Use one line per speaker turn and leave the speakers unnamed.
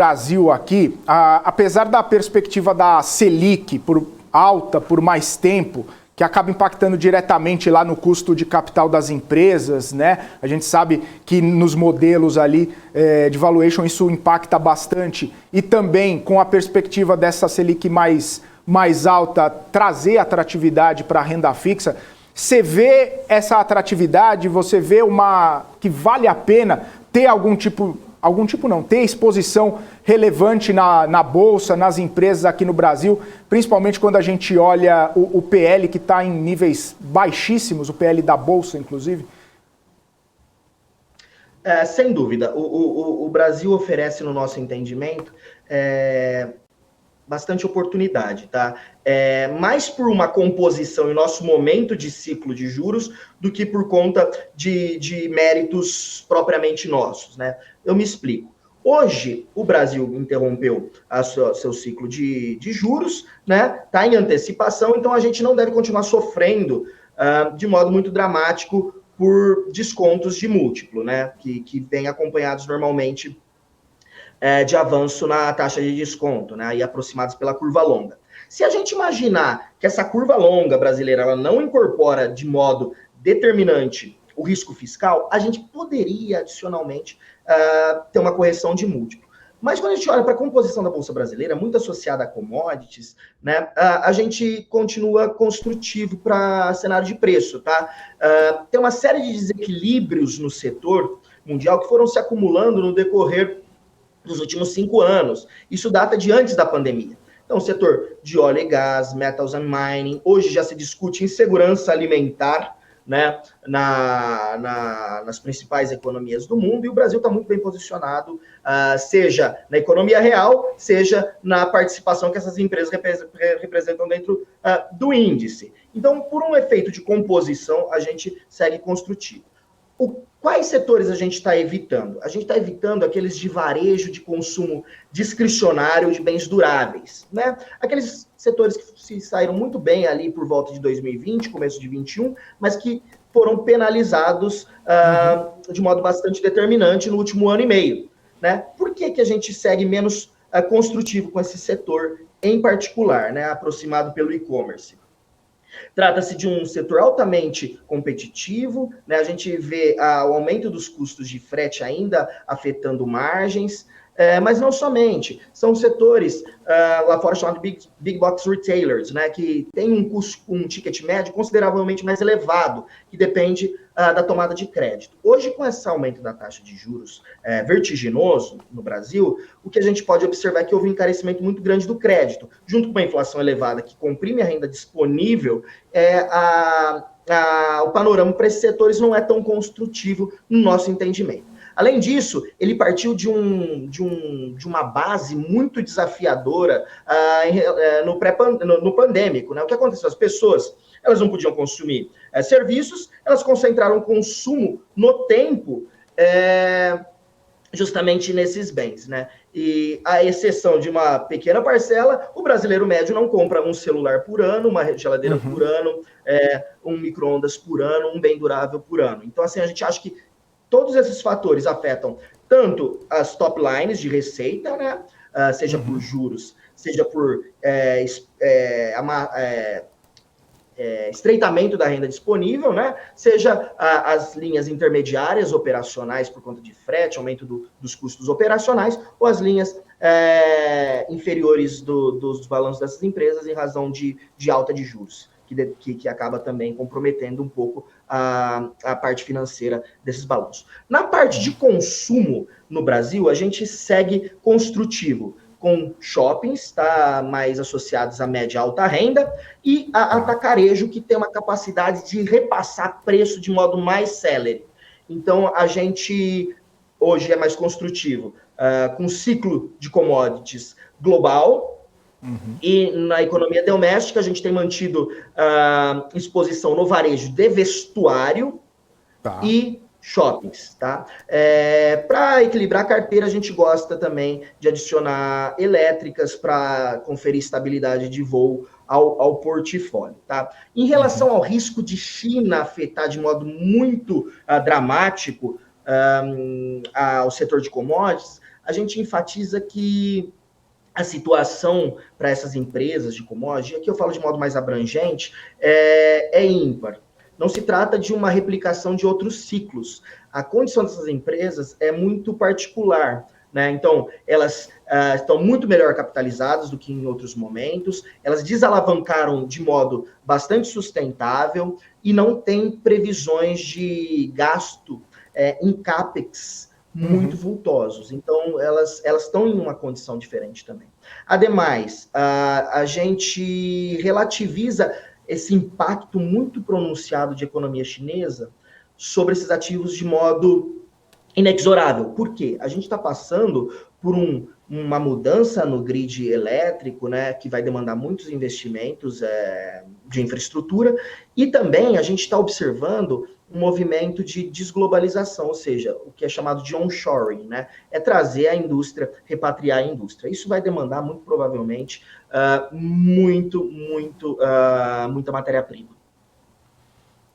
Brasil aqui, apesar da perspectiva da Selic alta por mais tempo, que acaba impactando diretamente lá no custo de capital das empresas, né? A gente sabe que nos modelos ali de valuation isso impacta bastante, e também com a perspectiva dessa Selic mais alta trazer atratividade para a renda fixa. Você vê essa atratividade, você vê que vale a pena ter ter exposição relevante na Bolsa, nas empresas aqui no Brasil, principalmente quando a gente olha o PL, que está em níveis baixíssimos, o PL da Bolsa, inclusive?
Sem dúvida. O Brasil oferece, no nosso entendimento, bastante oportunidade, tá? Mais por uma composição em nosso momento de ciclo de juros do que por conta de méritos propriamente nossos, né? Eu me explico. Hoje, o Brasil interrompeu seu ciclo de juros, né? Está em antecipação, então a gente não deve continuar sofrendo de modo muito dramático por descontos de múltiplo, né? Que vem acompanhados normalmente de avanço na taxa de desconto, né, e aproximados pela curva longa. Se a gente imaginar que essa curva longa brasileira ela não incorpora de modo determinante o risco fiscal, a gente poderia, adicionalmente, ter uma correção de múltiplo. Mas quando a gente olha para a composição da Bolsa Brasileira, muito associada a commodities, né, a gente continua construtivo para cenário de preço, tá? Tem uma série de desequilíbrios no setor mundial que foram se acumulando no decorrer dos últimos 5 anos. Isso data de antes da pandemia. Então, o setor de óleo e gás, metals and mining, hoje já se discute insegurança alimentar, né, nas principais economias do mundo, e o Brasil está muito bem posicionado, seja na economia real, seja na participação que essas empresas representam dentro do índice. Então, por um efeito de composição, a gente segue construtivo. Quais setores a gente está evitando? A gente está evitando aqueles de varejo, de consumo discricionário de bens duráveis, né? Aqueles setores que se saíram muito bem ali por volta de 2020, começo de 2021, mas que foram penalizados de modo bastante determinante no último ano e meio, né? Por que a gente segue menos construtivo com esse setor em particular, né? Aproximado pelo e-commerce? Trata-se de um setor altamente competitivo, né? A gente vê o aumento dos custos de frete ainda afetando margens, mas não somente. São setores lá fora chamados big box retailers, né? Que tem um ticket médio consideravelmente mais elevado, que depende da tomada de crédito. Hoje, com esse aumento da taxa de juros vertiginoso no Brasil, o que a gente pode observar é que houve um encarecimento muito grande do crédito, junto com uma inflação elevada que comprime a renda disponível, o panorama para esses setores não é tão construtivo no nosso entendimento. Além disso, ele partiu de uma base muito desafiadora no pandêmico, né? O que aconteceu? As pessoas elas não podiam consumir serviços, elas concentraram o consumo no tempo justamente nesses bens, né? E a exceção de uma pequena parcela, o brasileiro médio não compra um celular por ano, uma geladeira por ano, um micro-ondas por ano, um bem durável por ano. Então, assim, a gente acha que todos esses fatores afetam tanto as top lines de receita, né? Seja por juros, seja por estreitamento da renda disponível, né? Seja as linhas intermediárias operacionais por conta de frete, aumento dos custos operacionais, ou as linhas inferiores dos balanços dessas empresas em razão de alta de juros, que acaba também comprometendo um pouco a parte financeira desses balanços. Na parte de consumo no Brasil, a gente segue construtivo, com shoppings, tá, mais associados à média e alta renda, e a atacarejo, que tem uma capacidade de repassar preço de modo mais célere. Então, a gente hoje é mais construtivo, com ciclo de commodities global, e na economia doméstica a gente tem mantido exposição no varejo de vestuário e shoppings, tá? Para equilibrar a carteira, a gente gosta também de adicionar elétricas para conferir estabilidade de voo ao portfólio, tá? Em relação ao risco de China afetar de modo muito dramático ao setor de commodities, a gente enfatiza que a situação para essas empresas de commodity, aqui eu falo de modo mais abrangente, é ímpar. Não se trata de uma replicação de outros ciclos. A condição dessas empresas é muito particular, né? Então, elas estão muito melhor capitalizadas do que em outros momentos, elas desalavancaram de modo bastante sustentável e não têm previsões de gasto em CAPEX muito vultosos. Então, elas estão em uma condição diferente também. Ademais, a gente relativiza esse impacto muito pronunciado de economia chinesa sobre esses ativos de modo inexorável. Por quê? A gente está passando por uma mudança no grid elétrico, né, que vai demandar muitos investimentos de infraestrutura, e também a gente está observando um movimento de desglobalização, ou seja, o que é chamado de onshoring, né, é trazer a indústria, repatriar a indústria. Isso vai demandar, muito provavelmente, muita matéria-prima.